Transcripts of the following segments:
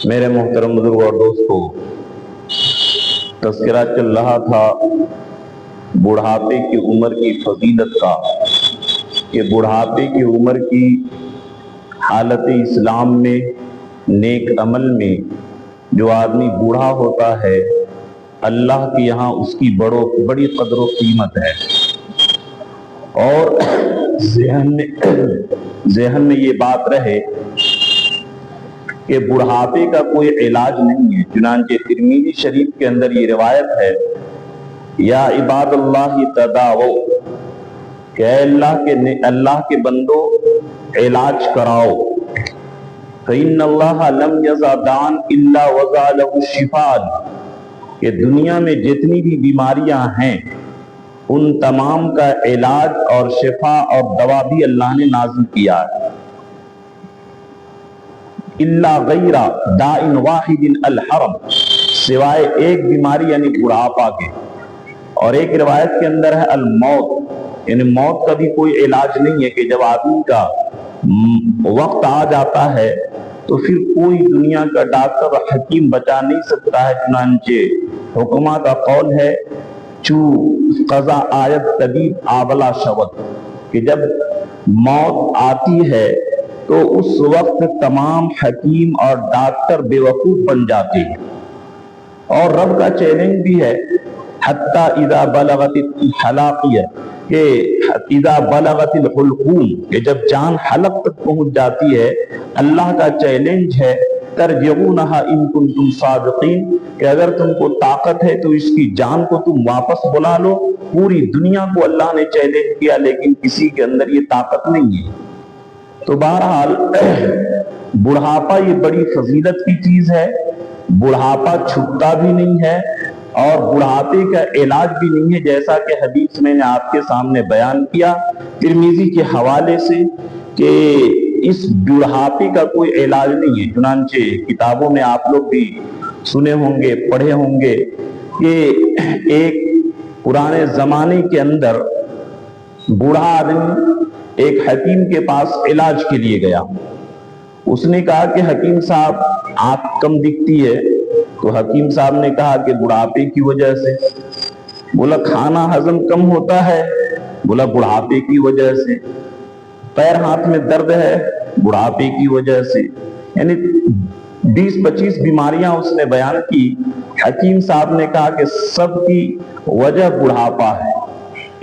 میرے محترم بزرگ اور دوستو، تذکرہ چل رہا تھا بڑھاپے کی عمر کی فضیلت کا، کہ بڑھاپے کی عمر کی حالت اسلام میں، نیک عمل میں جو آدمی بوڑھا ہوتا ہے، اللہ کے یہاں اس کی بڑی قدر و قیمت ہے۔ اور ذہن میں یہ بات رہے کہ بڑھاپے کا کوئی علاج نہیں ہے۔ چنانچہ ترمذی شریف کے اندر یہ روایت ہے، یا عباد اللہ تداؤ، کہ اے اللہ کے بندو علاج کراؤ، فإن اللہ لم یضع داء الا وضع له الشفاء، کہ دنیا میں جتنی بھی بیماریاں ہیں ان تمام کا علاج اور شفا اور دوا بھی اللہ نے نازل کیا ہے، الا غیر داء واحد الحرم، سوائے ایک بیماری یعنی بڑھاپا کے۔ اور ایک روایت کے اندر ہے الموت، یعنی موت کا بھی کوئی علاج نہیں ہے، کہ جب آدمی کا وقت آ جاتا ہے تو پھر کوئی دنیا کا ڈاکٹر اور حکیم بچا نہیں سکتا ہے۔ چنانچہ حکمہ کا قول ہے، چو قضا آیت طبیب آبلا شود، کہ جب موت آتی ہے تو اس وقت تمام حکیم اور ڈاکٹر بے وقوف بن جاتے ہیں۔ اور رب کا چیلنج بھی ہے، حتی اذا بلغت الحلاقیہ، کہ اذا بلغت الحلقوم، کہ جب جان حلق تک پہنچ جاتی ہے، اللہ کا چیلنج ہے، ترجعونہا ان کنتم صادقین، کہ اگر تم کو طاقت ہے تو اس کی جان کو تم واپس بلا لو۔ پوری دنیا کو اللہ نے چیلنج کیا، لیکن کسی کے اندر یہ طاقت نہیں ہے۔ تو بہرحال بڑھاپا یہ بڑی فضیلت کی چیز ہے، بڑھاپا چھپتا بھی نہیں ہے اور بڑھاپے کا علاج بھی نہیں ہے، جیسا کہ حدیث میں نے آپ کے سامنے بیان کیا ترمذی کے حوالے سے، کہ اس بڑھاپے کا کوئی علاج نہیں ہے۔ چنانچہ کتابوں میں آپ لوگ بھی سنے ہوں گے، پڑھے ہوں گے، کہ ایک پرانے زمانے کے اندر بوڑھا آدمی ایک حکیم کے پاس علاج کے لیے گیا۔ اس نے کہا کہ حکیم صاحب آنکھ کم دکھتی ہے، تو حکیم صاحب نے کہا کہ بڑھاپے کی وجہ سے۔ بولا کھانا ہضم کم ہوتا ہے، بولا بڑھاپے کی وجہ سے۔ پیر ہاتھ میں درد ہے، بڑھاپے کی وجہ سے۔ یعنی 20-25 بیماریاں اس نے بیان کی۔ حکیم صاحب نے کہا کہ سب کی وجہ بڑھاپا ہے۔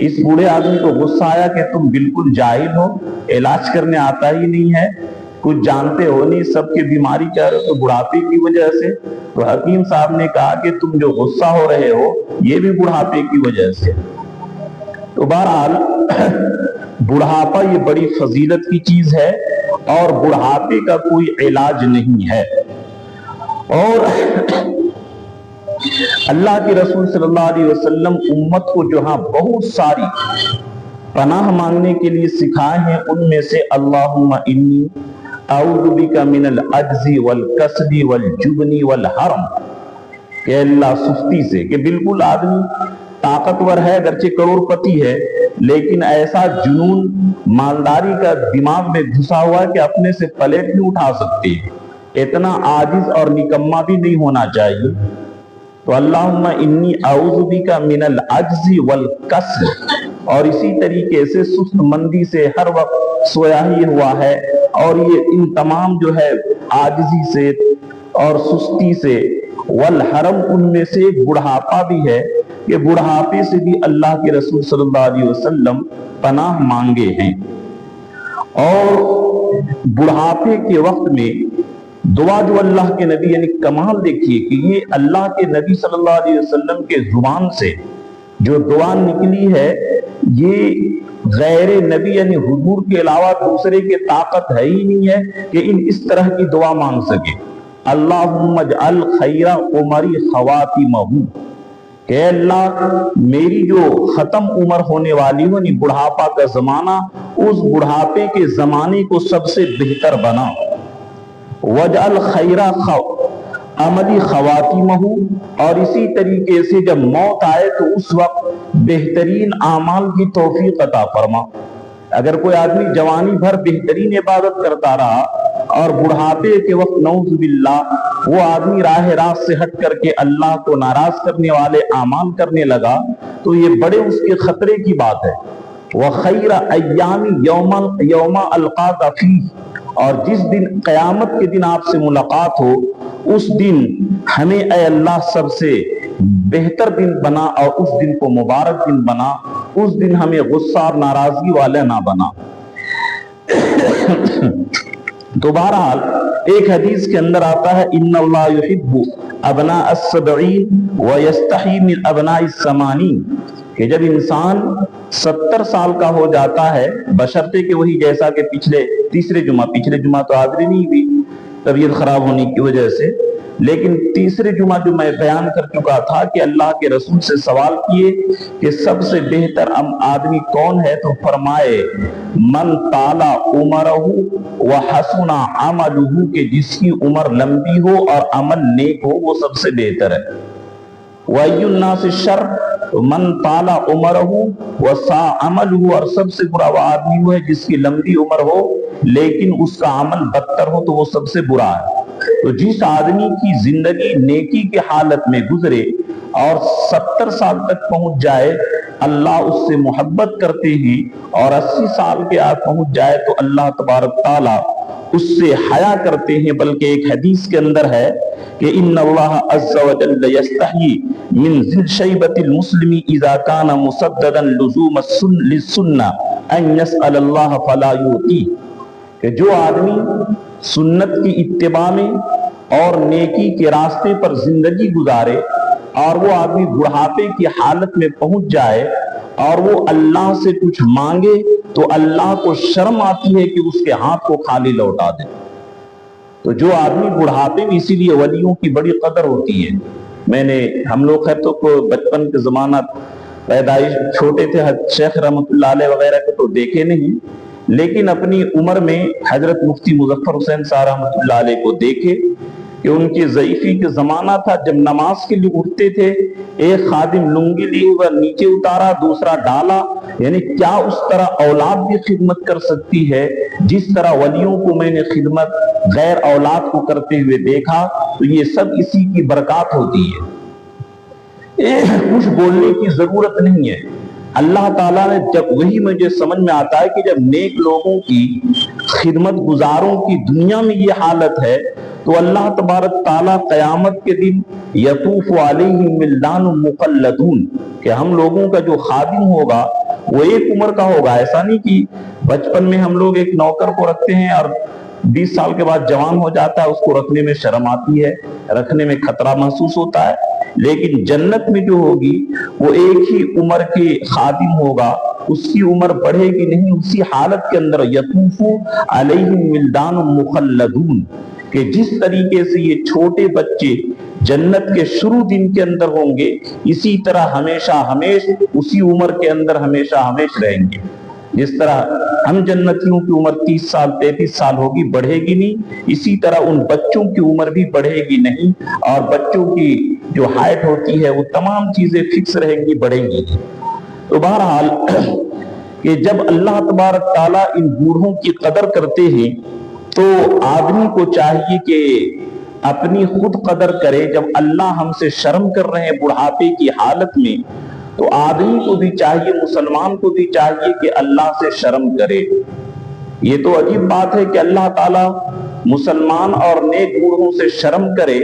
اس بوڑھے آدمی کو غصہ آیا کہ تم بالکل جاہل ہو، علاج کرنے آتا ہی نہیں ہے، کچھ جانتے ہو نہیں، سب کی بیماری کہہ رہے ہو تو بڑھاپے کی وجہ سے۔ تو حکیم صاحب نے کہا کہ تم جو غصہ ہو رہے ہو یہ بھی بڑھاپے کی وجہ سے۔ تو بہرحال بڑھاپا یہ بڑی فضیلت کی چیز ہے اور بڑھاپے کا کوئی علاج نہیں ہے۔ اور اللہ کے رسول صلی اللہ علیہ وسلم امت کو جہاں بہت ساری پناہ مانگنے کے لیے سکھائے ہیں، ان میں سے اللہم انی اعوذ بک من العجز والکسل والجبن والحرم، کہ اللہ سستی سے، کہ بالکل آدمی طاقتور ہے، اگرچہ کروڑ پتی ہے، لیکن ایسا جنون مالداری کا دماغ میں گھسا ہوا ہے کہ اپنے سے پلیٹ نہیں اٹھا سکتے، اتنا عاجز اور نکما بھی نہیں ہونا چاہیے۔ تو اللہم انی اعوذ بک من العجز والکسل، اور اسی طریقے سے سست مندی سے، ہر وقت سویا ہی ہوا ہے، اور یہ ان تمام جو ہے عاجزی سے اور سستی سے، والحرم، ان میں سے ایک بڑھاپا بھی ہے، کہ بڑھاپے سے بھی اللہ کے رسول صلی اللہ علیہ وسلم پناہ مانگے ہیں۔ اور بڑھاپے کے وقت میں دعا جو اللہ کے نبی، یعنی کمال دیکھیے کہ یہ اللہ کے نبی صلی اللہ علیہ وسلم کے زبان سے جو دعا نکلی ہے، یہ غیر نبی یعنی حضور کے علاوہ دوسرے کے طاقت ہے ہی نہیں ہے کہ اس طرح کی دعا مانگ سکے۔ اللہم اجعل خیر عمری خواتمہ، کہ اللہ میری جو ختم عمر ہونے والی ہو، یعنی بڑھاپا کا زمانہ، اس بڑھاپے کے زمانے کو سب سے بہتر بنا۔ وجعل خیر عملی خواتمہ، اور اسی طریقے سے جب موت آئے تو اس وقت بہترین اعمال کی توفیق عطا فرما۔ اگر کوئی آدمی جوانی بھر بہترین عبادت کرتا رہا اور بڑھاپے کے وقت نعوذ باللہ وہ آدمی راہ راست سے ہٹ کر کے اللہ کو ناراض کرنے والے اعمال کرنے لگا تو یہ بڑے اس کے خطرے کی بات ہے۔ وَخَيْرَ أَيَّامِ يَوْمَ أَلْقَاكَ فِيهِ، اور جس دن قیامت کے دن آپ سے ملاقات ہو اس دن ہمیں اے اللہ سب سے بہتر دن بنا اور اس دن کو مبارک دن بنا، اس دن ہمیں غصہ اور ناراضگی والے نہ بنا۔ تو بہرحال ایک حدیث کے اندر آتا ہے ان اللہ یحب ابناء السبعین ویستحی من ابناء الثمانین، کہ جب انسان 70 سال کا ہو جاتا ہے، بشرطے کہ وہی جیسا کہ پچھلے جمعہ تو حاضری نہیں ہوئی طبیعت خراب ہونے کی وجہ سے، لیکن تیسرے جمعہ جو میں بیان کر چکا تھا کہ اللہ کے رسول سے سوال کیے کہ سب سے بہتر آدمی کون ہے، تو فرمائے من طال عمرہ وحسن عملہ، کہ جس کی عمر لمبی ہو اور عمل نیک ہو وہ سب سے بہتر ہے۔ وَأَيُّ النَّاسِ الشَّرُّ مَنْ طَالَ عُمَرُهُ وَسَاءَ عَمَلُهُ، اور سب سے برا وہ آدمی وہ ہے جس کی لمبی عمر ہو لیکن اس کا عمل بدتر ہو، تو وہ سب سے برا ہے۔ تو جس آدمی کی زندگی نیکی کے حالت میں گزرے اور 70 سال تک پہنچ جائے اللہ اس سے محبت کرتے ہیں، اور 80 سال کے آج پہنچ جائے تو اللہ تبارک تعالیٰ اس سے حیا کرتے ہیں۔ بلکہ ایک حدیث کے اندر ہے کہ ان اللہ عز وجل یستحیی من ذی الشیبۃ المسلم اذا کان مسددا لزوم للسنہ ان یسأل اللہ فلا یعطی، کہ جو آدمی سنت کی اتباع میں اور نیکی کے راستے پر زندگی گزارے اور وہ آدمی بڑھاپے کی حالت میں پہنچ جائے اور وہ اللہ سے کچھ مانگے تو اللہ کو شرم آتی ہے کہ اس کے ہاتھ کو خالی لوٹا دے۔ تو جو آدمی بڑھاپے میں، اسی لیے ولیوں کی بڑی قدر ہوتی ہے۔ ہم لوگ خیر تو بچپن کے زمانہ پیدائش چھوٹے تھے، شیخ رحمۃ اللہ علیہ وغیرہ کو تو دیکھے نہیں، لیکن اپنی عمر میں حضرت مفتی مظفر حسین صاحب رحمۃ اللہ علیہ کو دیکھے کہ ان کی ضعیفی کے زمانہ تھا، جب نماز کے لیے اٹھتے تھے ایک خادم لنگی لیے ہوا نیچے اتارا، دوسرا ڈالا، یعنی کیا اس طرح اولاد بھی خدمت کر سکتی ہے جس طرح ولیوں کو میں نے خدمت غیر اولاد کو کرتے ہوئے دیکھا۔ تو یہ سب اسی کی برکات ہوتی ہے، کچھ بولنے کی ضرورت نہیں ہے۔ اللہ تعالیٰ نے جب وہی مجھے سمجھ میں آتا ہے کہ جب نیک لوگوں کی خدمت گزاروں کی دنیا میں یہ حالت ہے تو اللہ تبارک تعالیٰ قیامت کے دن یطوف علیہم ولدان مخلدون، کہ ہم لوگوں کا جو خادم ہوگا وہ ایک عمر کا ہوگا۔ ایسا نہیں کہ بچپن میں ہم لوگ ایک نوکر کو رکھتے ہیں اور 20 سال کے بعد جوان ہو جاتا ہے، اس کو رکھنے میں شرم آتی ہے، رکھنے میں خطرہ محسوس ہوتا ہے، لیکن جنت میں جو ہوگی وہ ایک ہی عمر کے خادم ہوگا، اس کی عمر بڑھے گی نہیں، اسی حالت کے اندر یطوف علیہم ولدان مخلدون، کہ جس طریقے سے یہ چھوٹے بچے جنت کے شروع دن کے اندر ہوں گے اسی طرح ہمیشہ اسی عمر کے اندر ہمیشہ رہیں گے۔ جس طرح ہم جنتیوں کی عمر 30 سال 33 سال ہوگی، بڑھے گی نہیں، اسی طرح ان بچوں کی عمر بھی بڑھے گی نہیں، اور بچوں کی جو ہائٹ ہوتی ہے وہ تمام چیزیں فکس رہیں گی، بڑھیں گی۔ تو بہرحال کہ جب اللہ تبارک تعالیٰ ان بوڑھوں کی قدر کرتے ہیں تو آدمی کو چاہیے کہ اپنی خود قدر کرے۔ جب اللہ ہم سے شرم کر رہے ہیں بڑھاپے کی حالت میں تو آدمی کو بھی چاہیے، مسلمان کو بھی چاہیے کہ اللہ سے شرم کرے۔ یہ تو عجیب بات ہے کہ اللہ تعالیٰ مسلمان اور نیک بوڑھوں سے شرم کرے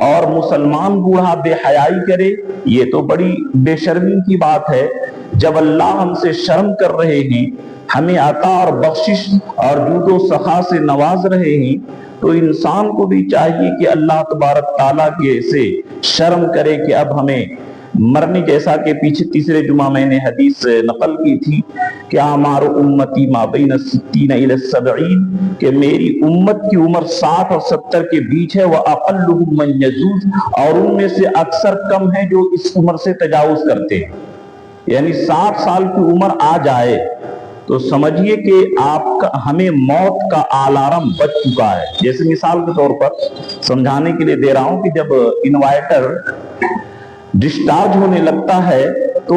اور مسلمان بوڑھا بے حیائی کرے، یہ تو بڑی بے شرمی کی بات ہے۔ جب اللہ ہم سے شرم کر رہے ہیں، ہمیں عطا اور بخشش اور جود و سخا سے نواز رہے ہیں، تو انسان کو بھی چاہیے کہ اللہ تبارک تعالیٰ کے سے شرم کرے کہ اب ہمیں مرنے، جیسا کہ پیچھے تیسرے جمعہ میں نے حدیث نقل کی تھی کہ اعمار امتی ما بین 60 الی 70، کہ میری امت کی عمر 60 اور 70 کے بیچ ہے، وَأَقَلُّهُمْ مَنْ يَجُوزُ، اور ان میں سے اکثر کم ہیں جو اس عمر سے تجاوز کرتے ہیں۔ یعنی 60 سال کی عمر آ جائے تو سمجھیے کہ ہمیں موت کا الارم بج چکا ہے۔ جیسے مثال کے طور پر سمجھانے کے لیے دے رہا ہوں کہ جب انوائٹر ڈسچارج ہونے لگتا ہے تو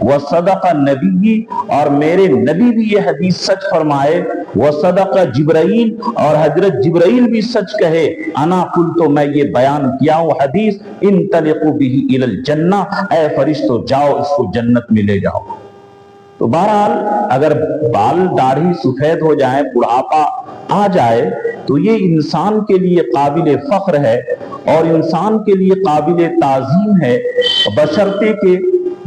وصدق نبی، اور میرے نبی بھی یہ حدیث سچ فرمائے، وصدق جبرائیل، اور حضرت جبرائیل بھی سچ کہے، انا قلت، میں یہ بیان کیا ہوں حدیث، انطلقوا بہ الی الجنہ، اے فرشتوں جاؤ اس کو جنت میں لے جاؤ۔ تو بہرحال اگر بال داڑھی سفید ہو جائیں، بڑھاپا آ جائے، تو یہ انسان کے لیے قابل فخر ہے اور انسان کے لیے قابل تعظیم ہے، بشرطے کہ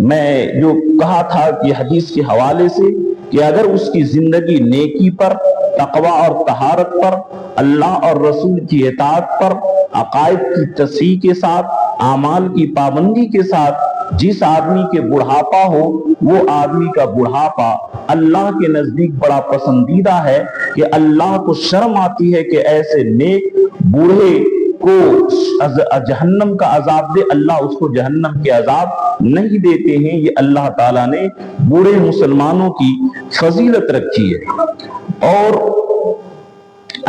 میں جو کہا تھا کہ حدیث کے حوالے سے، کہ اگر اس کی زندگی نیکی پر، تقوی اور طہارت پر، اللہ اور رسول کی اطاعت پر، عقائد کی تصحیح کے ساتھ، اعمال کی پابندی کے ساتھ، جس آدمی کے بڑھاپا ہو، وہ آدمی کا بڑھاپا اللہ کے نزدیک بڑا پسندیدہ ہے، کہ اللہ کو شرم آتی ہے کہ ایسے نیک بوڑھے کو جہنم کا عذاب دے، اللہ اس کو جہنم کے عذاب نہیں دیتے ہیں۔ یہ اللہ تعالیٰ نے بوڑھے مسلمانوں کی فضیلت رکھی ہے۔ اور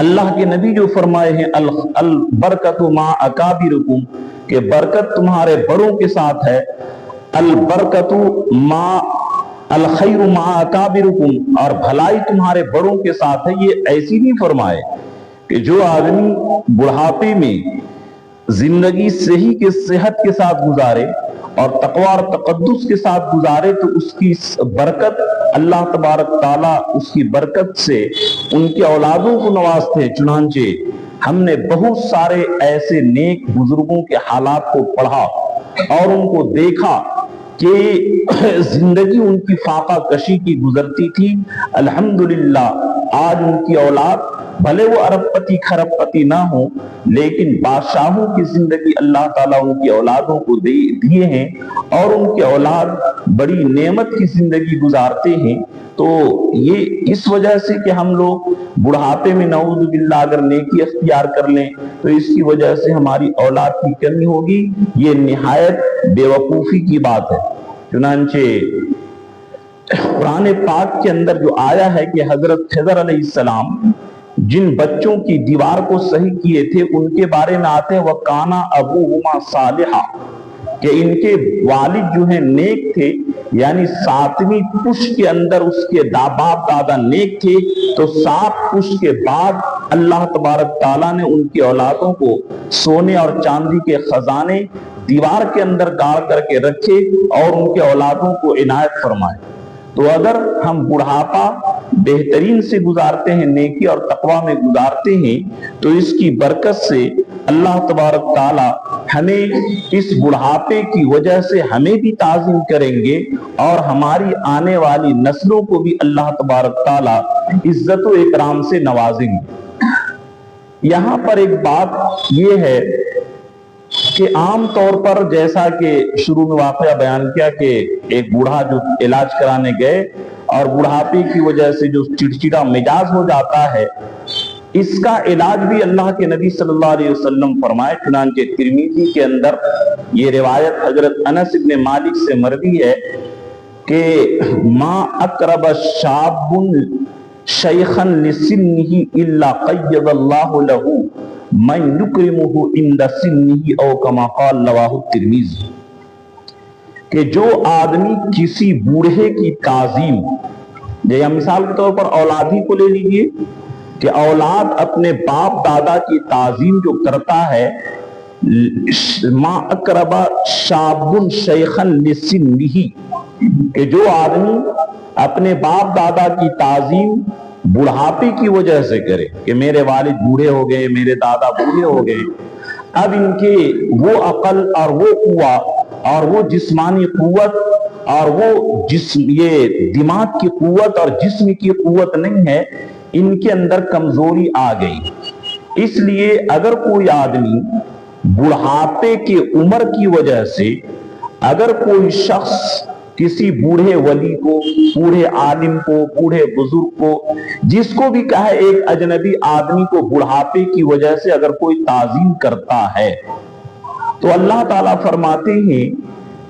اللہ کے نبی جو فرمائے ہیں البرکت مع اکابرکم، کہ برکت تمہارے بڑوں کے ساتھ ہے، البرکت مع الخیر مع اکابرکم، اور بھلائی تمہارے بڑوں کے ساتھ ہے۔ یہ ایسی نہیں فرمائے کہ جو آدمی بڑھاپے میں زندگی صحیح کے صحت کے ساتھ گزارے اور تقوی اور تقدس کے ساتھ گزارے، تو اس کی برکت اللہ تبارک تعالیٰ اس کی برکت سے ان کے اولادوں کو نوازتے ہیں۔ چنانچہ ہم نے بہت سارے ایسے نیک بزرگوں کے حالات کو پڑھا اور ان کو دیکھا کہ زندگی ان کی فاقہ کشی کی گزرتی تھی، الحمدللہ آج ان کی اولاد بھلے وہ ارب پتی کھرب پتی نہ ہو، لیکن بادشاہوں کی زندگی اللہ تعالیٰ ان کی اولادوں کو دیے ہیں، اور ان کے اولاد بڑی نعمت کی زندگی گزارتے ہیں۔ تو یہ اس وجہ سے کہ ہم لوگ بڑھاپے میں نعوذ باللہ اگر نیکی اختیار کر لیں تو اس کی وجہ سے ہماری اولاد کی کمی ہوگی، یہ نہایت بے وقوفی کی بات ہے۔ چنانچہ قرآن پاک کے اندر جو آیا ہے کہ حضرت خضر علیہ السلام جن بچوں کی دیوار کو صحیح کیے تھے، ان کے بارے میں آتے ہیں وَقَانَ أَبُوهُمَا صَالِحًا، کہ ان کے والد جو ہیں نیک تھے، یعنی 7ویں پشت کے اندر اس کے باپ دادا نیک تھے، تو 7 پشت کے بعد اللہ تبارک تعالیٰ نے ان کی اولادوں کو سونے اور چاندی کے خزانے دیوار کے اندر گاڑ کر کے رکھے اور ان کے اولادوں کو عنایت فرمائے۔ تو اگر ہم بڑھاپا بہترین سے گزارتے ہیں، نیکی اور تقوی میں گزارتے ہیں، تو اس کی برکت سے اللہ تبارک تعالی ہمیں اس بڑھاپے کی وجہ سے ہمیں بھی تعظیم کریں گے اور ہماری آنے والی نسلوں کو بھی اللہ تبارک تعالی عزت و اکرام سے نوازیں گے۔ یہاں پر ایک بات یہ ہے کہ عام طور پر جیسا کہ شروع میں واقعہ بیان کیا کہ ایک بوڑھا جو علاج کرانے گئے اور بڑھاپے کی وجہ سے جو چڑچڑا مزاج ہو جاتا ہے، اس کا علاج بھی اللہ کے نبی صلی اللہ علیہ وسلم فرمائے۔ چنانچہ ترمذی کے اندر یہ روایت حضرت انس بن مالک سے مروی ہے کہ ما اقرب شاب شیخا لسنہ الا قید اللہ لہ من یکرمہ عند سنہ او کما قال رواہ الترمذی، کہ جو آدمی کسی بوڑھے کی تعظیم، یا مثال کے طور پر اولادی کو لے لیجئے کہ اولاد اپنے باپ دادا کی تعظیم جو کرتا ہے، ما اقرب شاب شیخا لسنہ، کہ جو آدمی اپنے باپ دادا کی تعظیم بڑھاپے کی وجہ سے کرے کہ میرے والد بوڑھے ہو گئے، میرے دادا بوڑھے ہو گئے، اب ان کے وہ عقل اور وہ قوہ اور وہ جسمانی قوت اور وہ یہ دماغ کی قوت اور جسم کی قوت نہیں ہے، ان کے اندر کمزوری آ گئی۔ اس لیے اگر کوئی آدمی بڑھاپے کی عمر کی وجہ سے، اگر کوئی شخص کسی بوڑھے ولی کو، بوڑھے عالم کو، بوڑھے بزرگ کو، جس کو بھی کہے ایک اجنبی آدمی کو بڑھاپے کی وجہ سے اگر کوئی تعظیم کرتا ہے، تو اللہ تعالیٰ فرماتے ہیں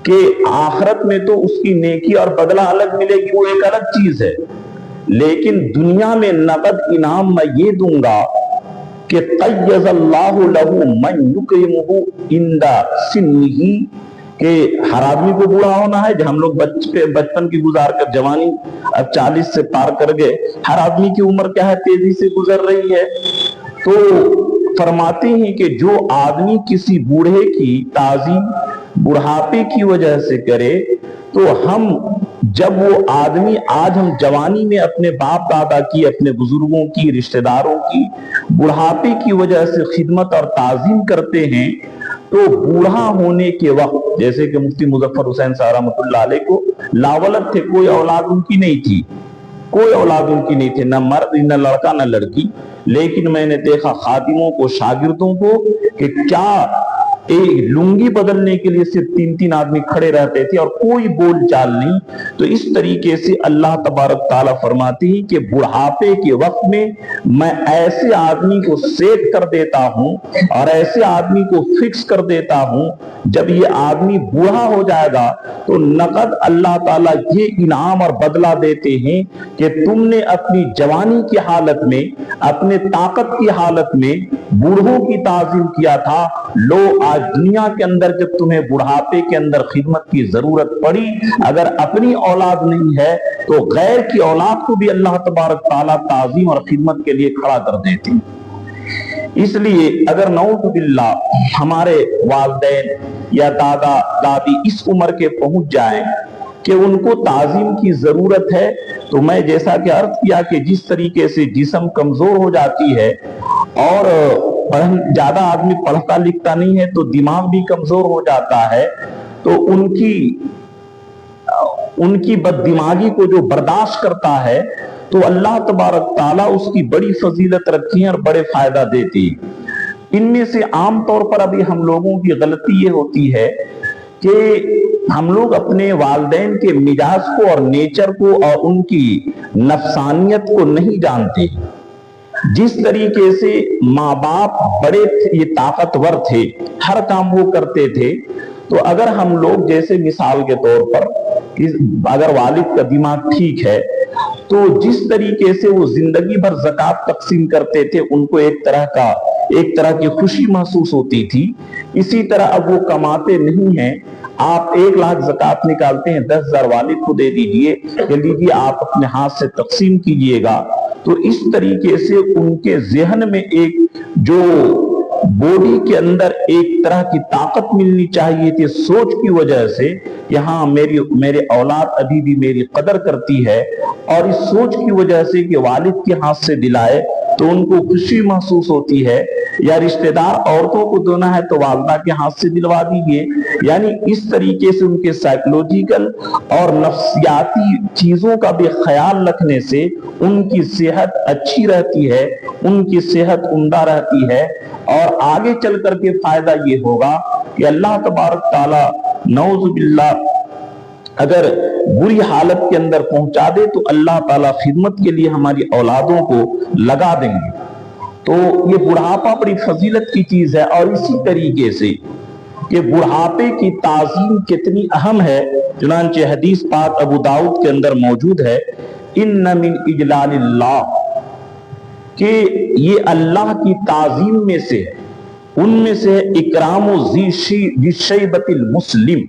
کہ آخرت میں تو اس کی نیکی اور بدلہ الگ ملے گی، وہ ایک الگ چیز ہے، لیکن دنیا میں نقد انعام میں یہ دوں گا کہ قیض اللہ لہ من یکرمہ عند سنہ، کہ ہر آدمی کو بوڑھا ہونا ہے؟ جو ہم لوگ بچپن کی گزار کر جوانی اب 40 سے پار کر گئے، ہر آدمی کی عمر کیا ہے تیزی سے گزر رہی ہے۔ تو فرماتے ہیں کہ جو آدمی کسی بوڑھے کی تعظیم بڑھاپے کی وجہ سے کرے، تو ہم جب وہ آدمی آج ہم جوانی میں اپنے باپ دادا کی، اپنے بزرگوں کی، رشتہ داروں کی بڑھاپے کی وجہ سے خدمت اور تعظیم کرتے ہیں، تو بوڑھا ہونے کے وقت، جیسے کہ مفتی مظفر حسین صاحب رحمۃ اللہ علیہ کو لاولد تھے، کوئی اولاد ان کی نہیں تھی، کوئی اولاد ان کی نہیں تھی، نہ مرد نہ لڑکا نہ لڑکی، لیکن میں نے دیکھا خادموں کو، شاگردوں کو کہ کیا ایک لنگی بدلنے کے لیے صرف 3 آدمی کھڑے رہتے تھے اور کوئی بول چال نہیں۔ تو اس طریقے سے اللہ تبارک تعالیٰ فرماتی ہے کہ بڑھاپے کے وقت میں ایسے آدمی کو سیٹ کر دیتا ہوں اور ایسے آدمی کو فکس کر دیتا ہوں، جب یہ آدمی بوڑھا ہو جائے گا تو نقد اللہ تعالیٰ یہ انعام اور بدلہ دیتے ہیں کہ تم نے اپنی جوانی کی حالت میں، اپنے طاقت کی حالت میں بوڑھوں کی تعظیم کیا تھا، لو آج دنیا کے اندر جب تمہیں بڑھاپے کے اندر خدمت کی ضرورت پڑی، اگر اپنی اولاد نہیں ہے تو غیر کی اولاد کو بھی اللہ تبارک تعالیٰ تعظیم اور خدمت کے لیے کھڑا کر دیتے ہیں۔ اس لیے اگر نعوذ باللہ ہمارے والدین یا دادا دادی اس عمر کے پہنچ جائیں کہ ان کو تعظیم کی ضرورت ہے، تو میں جیسا کہ عرض کیا کہ جس طریقے سے جسم کمزور ہو جاتی ہے اور زیادہ آدمی پڑھتا لکھتا نہیں ہے تو دماغ بھی کمزور ہو جاتا ہے، تو ان کی بد دماغی کو جو برداشت کرتا ہے تو اللہ تبارک تعالیٰ اس کی بڑی فضیلت رکھی ہے اور بڑے فائدہ دیتی ہے۔ ان میں سے عام طور پر ابھی ہم لوگوں کی غلطی یہ ہوتی ہے کہ ہم لوگ اپنے والدین کے مزاج کو اور نیچر کو اور ان کی نفسانیت کو نہیں جانتے۔ جس طریقے سے ماں باپ بڑے یہ طاقتور تھے، ہر کام وہ کرتے تھے، تو اگر ہم لوگ جیسے مثال کے طور پر اگر والد کا دماغ ٹھیک ہے تو جس طریقے سے وہ زندگی بھر زکوٰۃ تقسیم کرتے تھے، ان کو ایک طرح کی خوشی محسوس ہوتی تھی، اسی طرح اب وہ کماتے نہیں ہیں، آپ 1 لاکھ زکوٰۃ نکالتے ہیں، 10,000 والد کو دے دیجئے کہ لیجیے آپ اپنے ہاتھ سے تقسیم کیجئے گا، تو اس طریقے سے ان کے ذہن میں ایک جو باڈی کے اندر ایک طرح کی طاقت ملنی چاہیے تھی سوچ کی وجہ سے کہ ہاں میرے اولاد ابھی بھی میری قدر کرتی ہے، اور اس سوچ کی وجہ سے کہ والد کے ہاتھ سے دلائے تو ان کو خوشی محسوس ہوتی ہے، یا رشتہ دار عورتوں کو دینا ہے تو والدہ کے ہاتھ سے دلوا دیجیے، یعنی اس طریقے سے ان کے سائیکولوجیکل اور نفسیاتی چیزوں کا بھی خیال رکھنے سے ان کی صحت اچھی رہتی ہے، ان کی صحت عمدہ رہتی ہے، اور آگے چل کر کے فائدہ یہ ہوگا کہ اللہ تبارک تعالیٰ نعوذ باللہ اگر بری حالت کے اندر پہنچا دے تو اللہ تعالیٰ خدمت کے لیے ہماری اولادوں کو لگا دیں گے۔ تو یہ بڑھاپا بڑی فضیلت کی چیز ہے، اور اسی طریقے سے کہ بڑھاپے کی تعظیم کتنی اہم ہے، چنانچہ حدیث پاک ابو داؤد کے اندر موجود ہے، ان من اجلال اللہ، کہ یہ اللہ کی تعظیم میں سے ہے، ان میں سے اکرام ذی شیبۃ المسلم،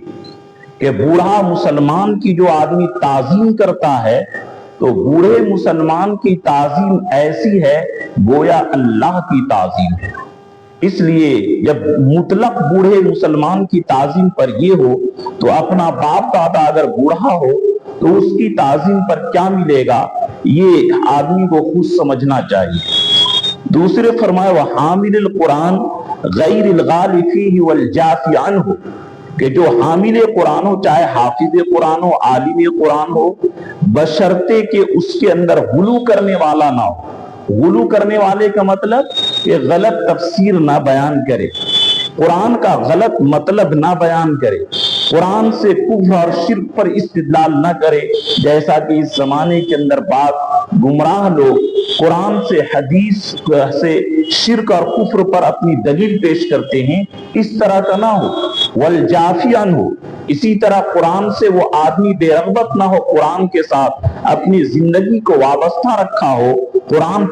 کہ بوڑھا مسلمان کی جو آدمی تعظیم کرتا ہے تو بوڑھے مسلمان کی تعظیم ایسی ہے گویا اللہ کی تعظیم ہے۔ اس لیے جب مطلق بوڑھے مسلمان کی تعظیم پر یہ ہو تو اپنا باپ دادا اگر بوڑھا ہو تو اس کی تعظیم پر کیا ملے گا، یہ آدمی کو خود سمجھنا چاہیے۔ دوسرے فرمائے وحامل القرآن غیر الغال فیہ والجافی عنہ، کہ جو حامل قرآن ہو، چاہے حافظ قرآن ہو، عالم قرآن ہو، بشرطے کہ اس کے اندر غلو کرنے والا نہ ہو۔ غلو کرنے والے کا مطلب کہ غلط تفسیر نہ بیان کرے، قرآن کا غلط مطلب نہ بیان کرے، قرآن سے کفر اور شرک پر استدلال نہ کرے، جیسا کہ اس زمانے کے اندر بعض گمراہ لوگ قرآن سے، حدیث سے شرک اور کفر پر اپنی دلیل پیش کرتے ہیں، اس طرح کا نہ ہو۔ والجافی عنہ، اسی طرح قرآن سے وہ آدمی بے رغبت نہ ہو، قرآن کے ساتھ اپنی زندگی کو وابستہ رکھا ہو، قرآن